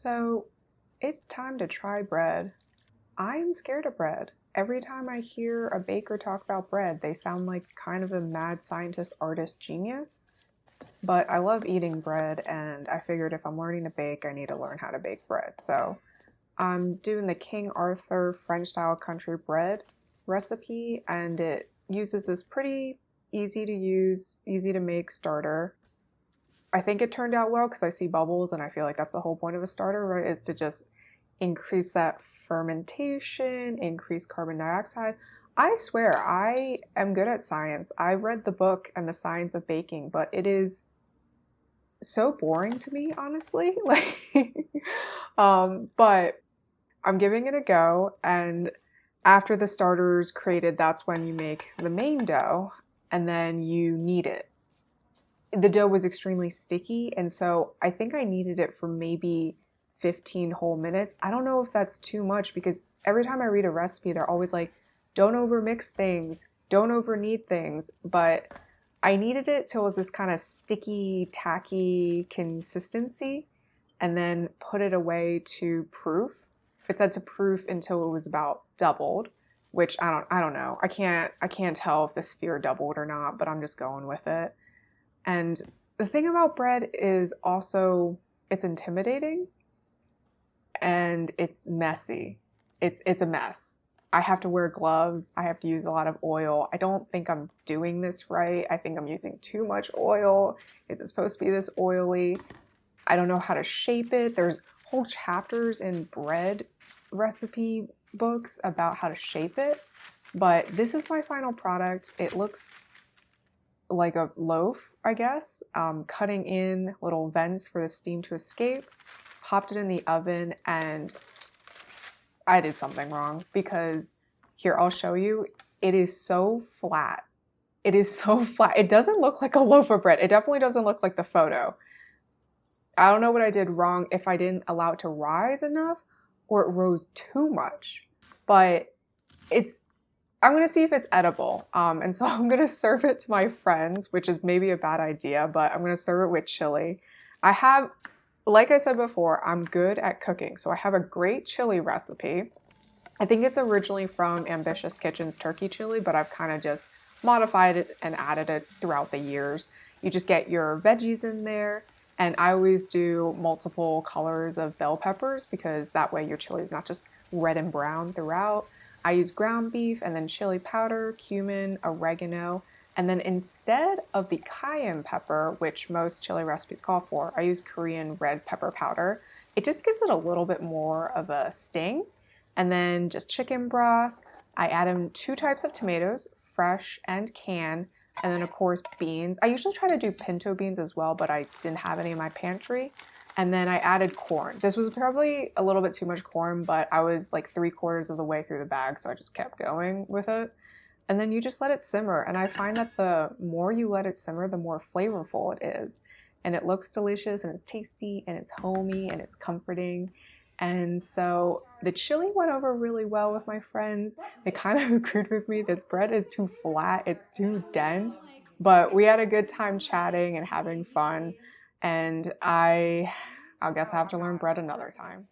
So it's time to try bread. I'm scared of bread. Every time I hear a baker talk about bread, they sound like kind of a mad scientist, artist, genius. But I love eating bread, and I figured if I'm learning to bake, I need to learn how to bake bread. So I'm doing the King Arthur French style country bread recipe, and it uses this pretty easy to use, easy to make starter. I think it turned out well because I see bubbles, and I feel like that's the whole point of a starter, right? Is to just increase that fermentation, increase carbon dioxide. I swear, I am good at science. I read the book and the science of baking, but it is so boring to me, honestly. But I'm giving it a go, and after the starter's created, that's when you make the main dough, and then you knead it. The dough was extremely sticky, and so I think I kneaded it for maybe 15 whole minutes. I don't know if that's too much because every time I read a recipe, they're always like, don't over mix things, don't over knead things. But I kneaded it till it was this kind of sticky, tacky consistency, and then put it away to proof. It said to proof until it was about doubled, which I don't know. I can't tell if the sphere doubled or not, but I'm just going with it. And the thing about bread is also it's intimidating and it's messy. It's a mess. I have to wear gloves. I have to use a lot of oil. I don't think I'm doing this right. I think I'm using too much oil. Is it supposed to be this oily? I don't know how to shape it. There's whole chapters in bread recipe books about how to shape it. But this is my final product. It looks like a loaf, I guess, cutting in little vents for the steam to escape, popped it in the oven, and I did something wrong because here, I'll show you. It is so flat. It is so flat. It doesn't look like a loaf of bread. It definitely doesn't look like the photo. I don't know what I did wrong, if I didn't allow it to rise enough or it rose too much, but I'm going to see if it's edible. And so I'm going to serve it to my friends, which is maybe a bad idea, but I'm going to serve it with chili. Like I said before, I'm good at cooking. So I have a great chili recipe. I think it's originally from Ambitious Kitchen's turkey chili, but I've kind of just modified it and added it throughout the years. You just get your veggies in there. And I always do multiple colors of bell peppers because that way your chili is not just red and brown throughout. I use ground beef and then chili powder, cumin, oregano, and then instead of the cayenne pepper, which most chili recipes call for, I use Korean red pepper powder. It just gives it a little bit more of a sting. And then just chicken broth. I add in 2 types of tomatoes, fresh and canned, and then of course beans. I usually try to do pinto beans as well, but I didn't have any in my pantry. And then I added corn. This was probably a little bit too much corn, but I was like 3/4 of the way through the bag, so I just kept going with it. And then you just let it simmer. And I find that the more you let it simmer, the more flavorful it is. And it looks delicious and it's tasty and it's homey and it's comforting. And so the chili went over really well with my friends. They kind of agreed with me. This bread is too flat, it's too dense. But we had a good time chatting and having fun. And I guess I have to learn bread another time.